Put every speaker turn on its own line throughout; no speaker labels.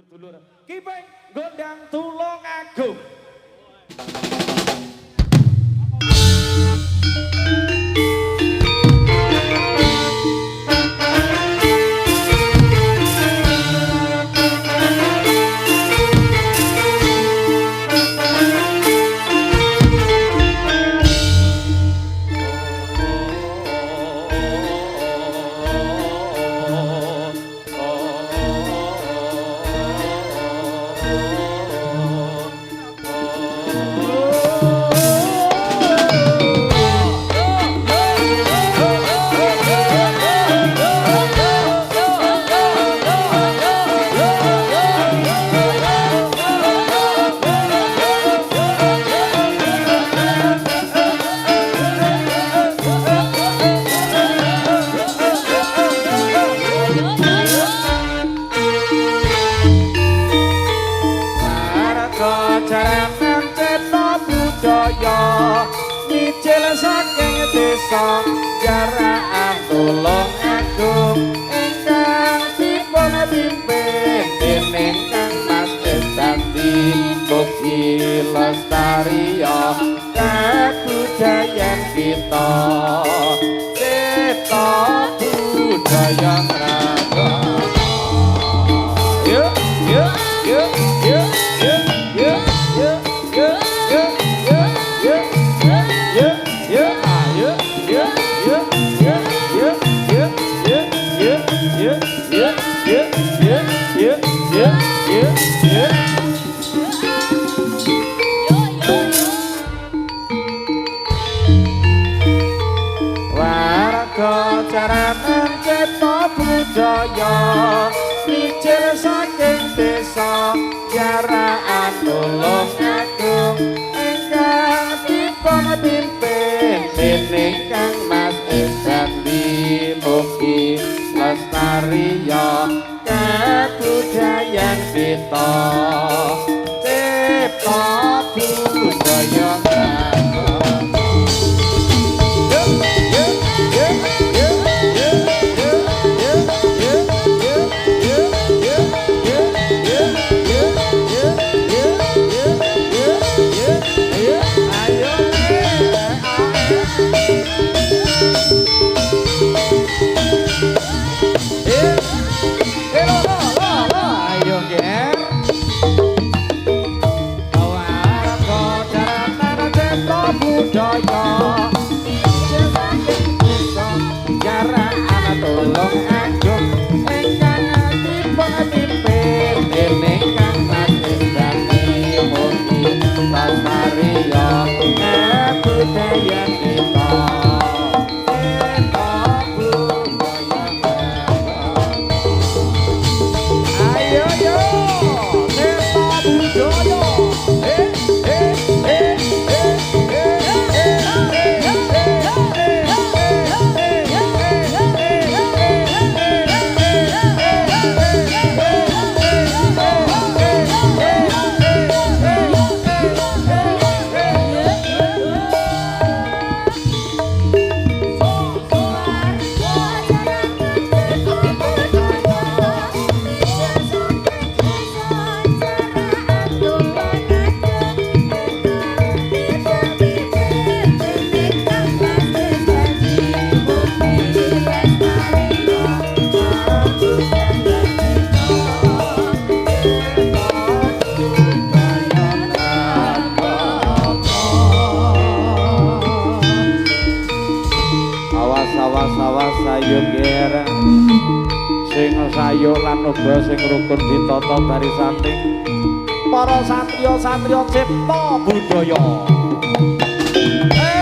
dulur-dulur Kiping Gondang Tulung Agung. Jaraan Tulung Agung ingkang dipun pimpin dening Kang Mas Dadi Mugi lestariya kabudayan kita budaya raga yuk yuk yuk yuk yuk yuk yuk yuk yuk yuk yuk yuk yuk warga jaranan cipta budaya mijil saking desa Jaraan Tulung Agung ingkang dipun pimpin dening Kang Mas Dadi Mugi lestariya kabudayan kita cipta budaya sayuk lan uga sing rukun ditata barisaning para satriya-satriya cipta budaya.
Hey!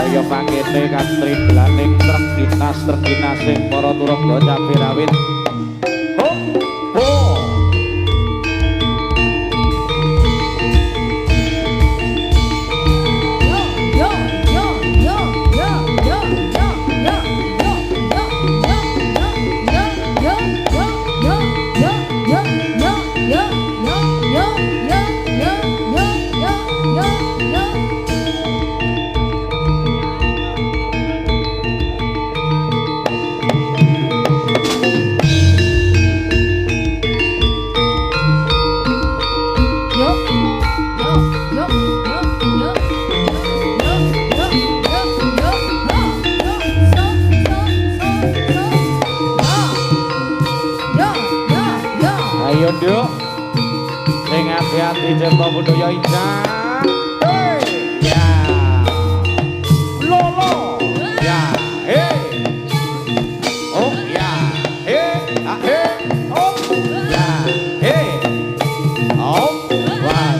kaya pangkene kantri delaning trek sing para turangga cabe rawit ho ho ayo nduk sing ati-ati cipta budaya indah ya lolo ya oh ya oh ya oh wah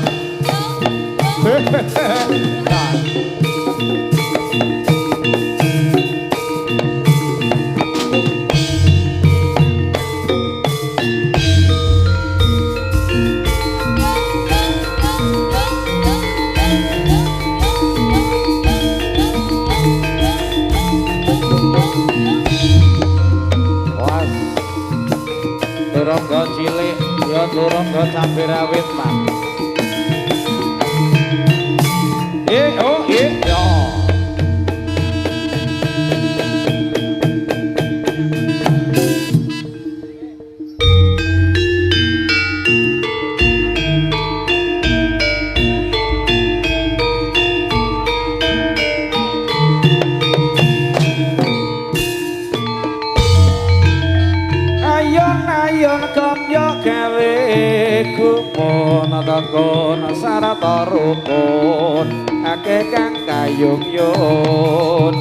turangga cilik ya turangga cabe rawit man oh ya ayon kapya gawe kupon takon sarata rukun akeh kang kayung-yung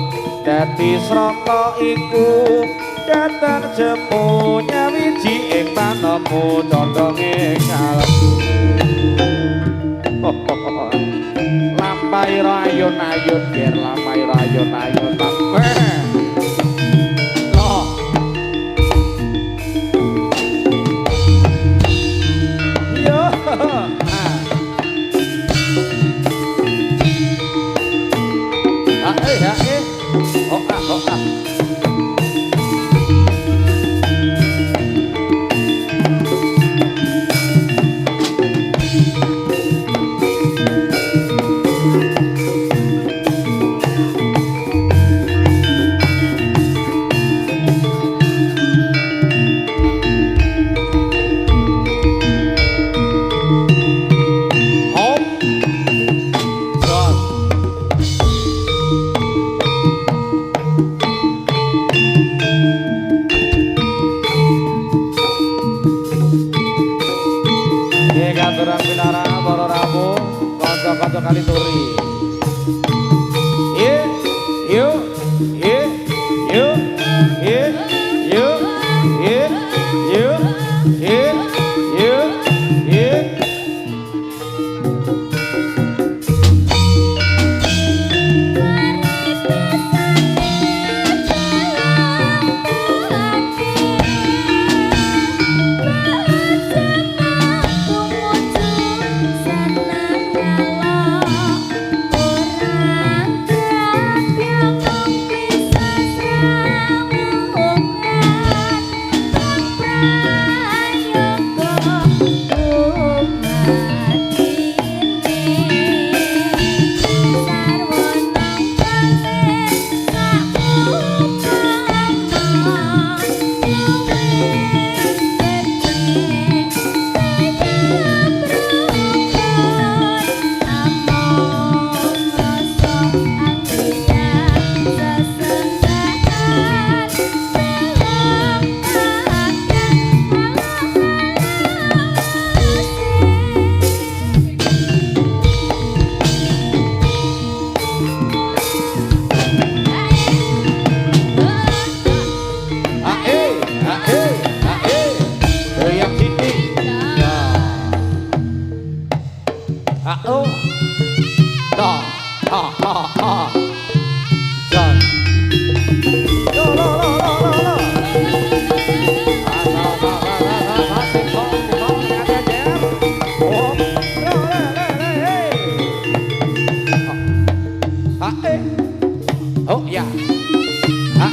dadi srata iku datang jemu nyawiji ing panemu condonge kalbu lampai rayun-ayun ger lampai rayun-ayun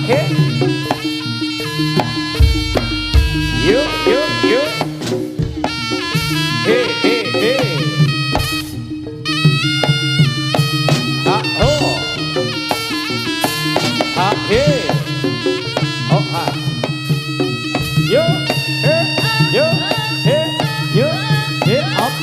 he. Yuk, yuk, yuk. He, he, he. Ha, ho. Ha, he. Ho, ha. Yuk, he, yuk, he, yuk, he, up.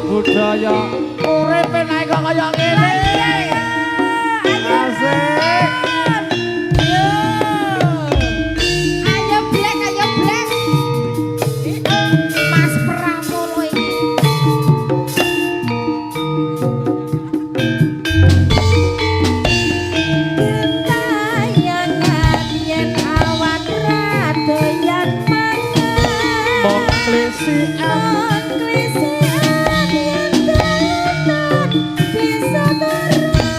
Budaya urip nek kok kaya ngene. Asik. Yo. Ayo blek, ayo blek. Mas Pramono iki. Tayangan yen awan radoyan mangan. Mok klisian. Bisa terang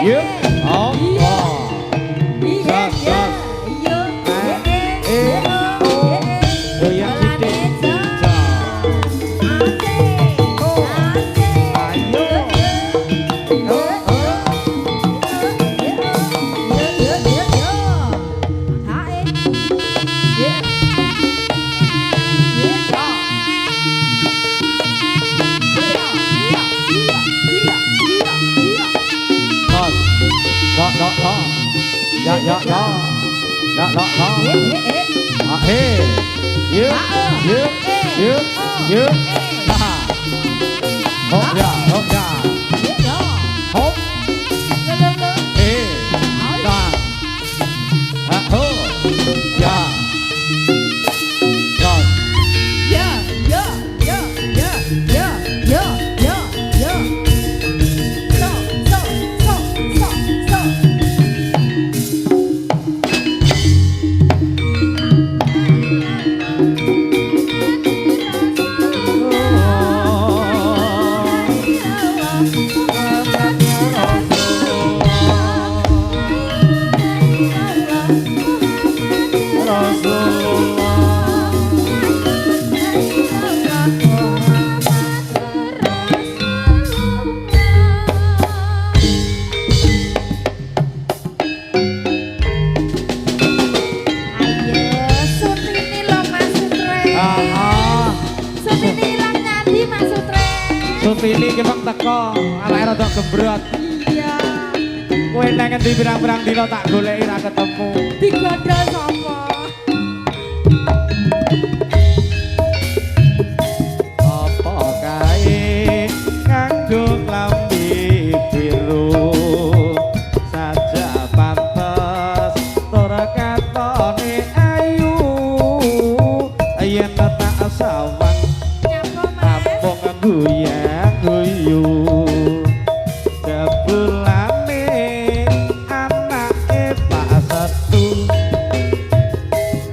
Yuk, oh, oh. Goyang sidik. Dạ dạ đó. Dạ đó đó. À hê. Dứt dứt dứt dứt. Hốt dạ hốt dạ. Hốt. Ê. Dạ. À hô. Dạ. Rồi.
Yeah, yeah, yeah, yeah, yeah, yeah, yeah, yeah. So.
Sutini kemang teko, awake rada gembrot.
Iya.
Kowe nang ngendi pirang-pirang dina tak goleki ra ketemu.
Digodho sapa?
Apa kae nganggo klambi biru saja pantes tur katone ayu yen tak sawang apong guyang guyu jebulane anake Pak Setu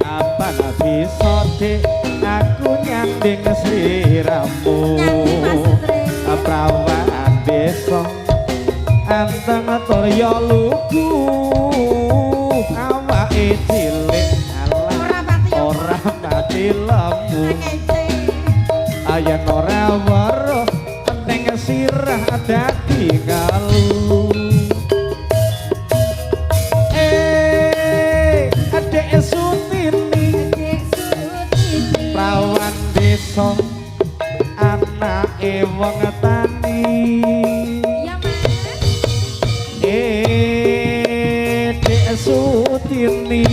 apa bisa dek aku nyanding sliramu prawan desa anteng torya lugu awake cilik ora pati lemu ayen ora weruh penting sirah dadi ngalu adek Sutini prawan desa anake wong tani Dek Sutini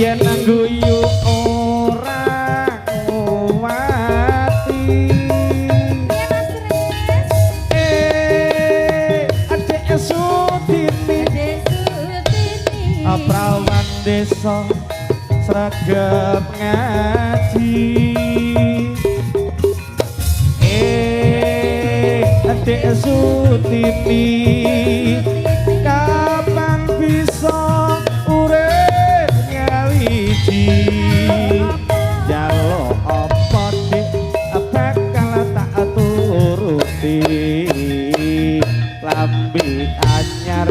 yen guyu ora kuwati Dek Sutini prawan desa sregep ngaji Dek Sutini kapan bisa urip nyawiji jalo apa dik bakal tak turuti lambi anyar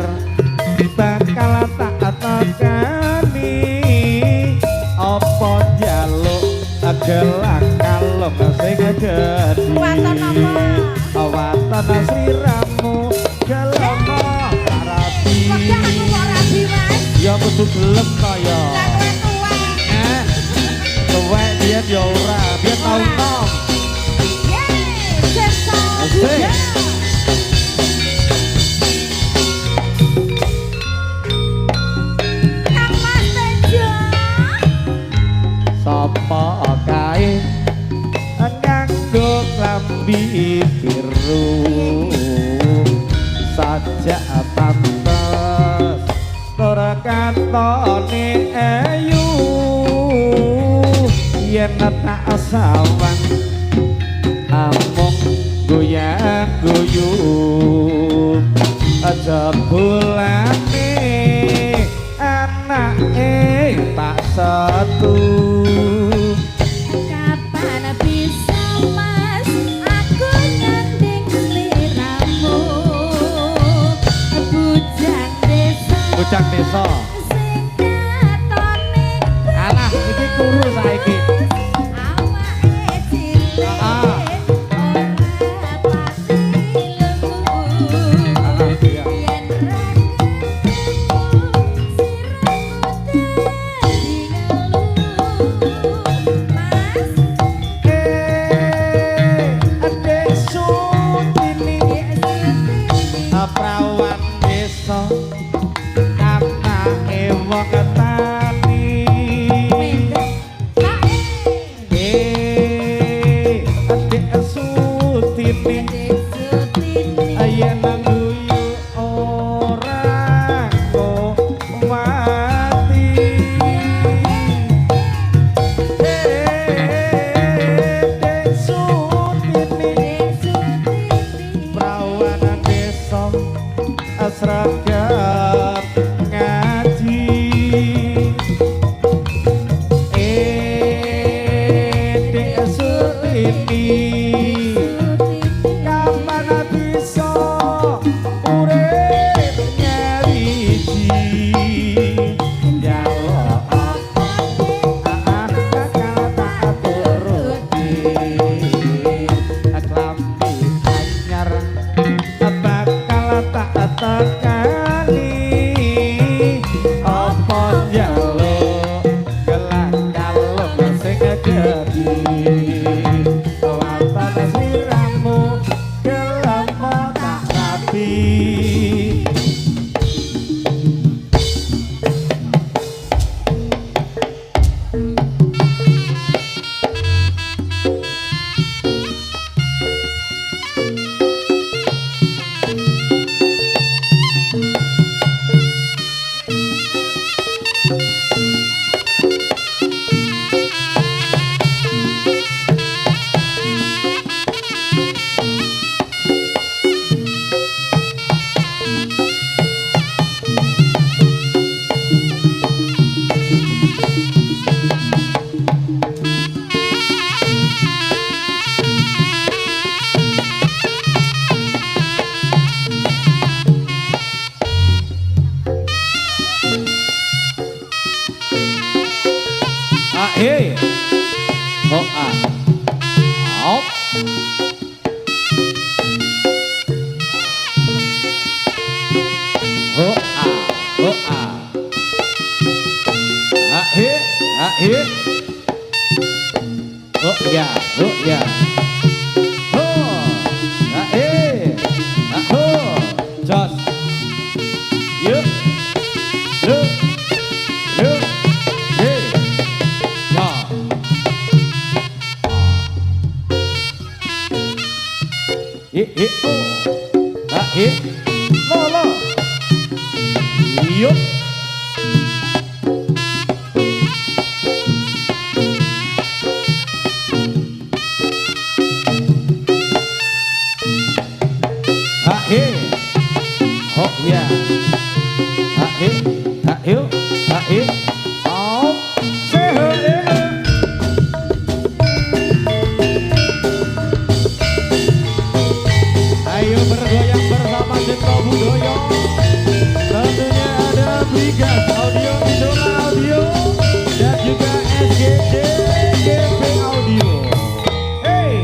bakal tak tekani apa jaluk gelang kalung sing gedhi watan sliramu gelem rapi ya kudu gelem kaya tuwek biyen ya ora biyen tau nom sapa kae nganggo klambi biru sajak pantes tur katone ayu yen tak sawang amung goyang guyu aja bulane anake Pak Setu bocah desa. Alah, iki turu saiki. Prawan desa anake wong tani adik sutini ayen guyu ora kok mati adik sutini prawan desa asragat ngaji dek sutini kapan bisa urip nyariji ya Allah kakak tak turuti klambi anyar bakal tak tekani apa njaluk gelang kalung sing jadi wonten siramu gelem tak rapi. Hey, oh ah, op, oh ah, he, oh ya, oh ya, oh, oh, just, yuk, yuk, yuk. Lo yup oh ya oh ayo bergoyang bersama Cipta Budaya. Tentunya ada Brigas Audio, Idola Audio, dan juga SGD GP Audio. Hey.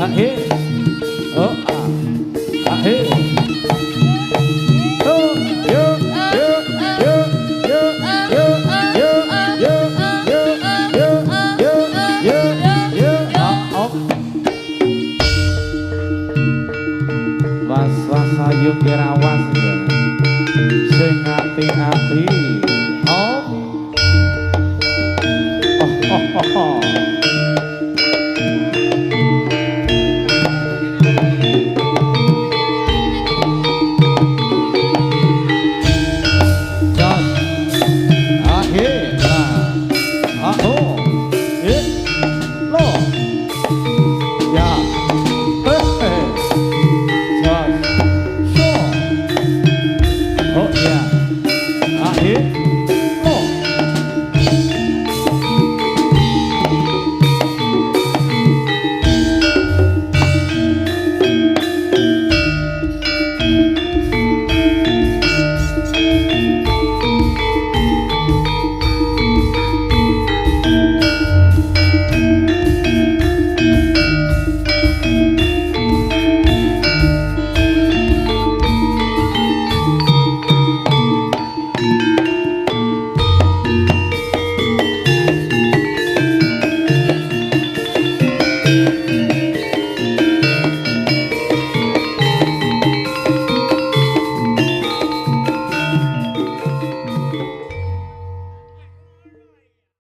Ahe. Oh, ahe. Oh, yo, yo, yo, yo, yo, yo, yo, yo, yo, yo, yo, yo. Oh. Was ayo kirawas ya. Sing ati-ati. Oh. Oh.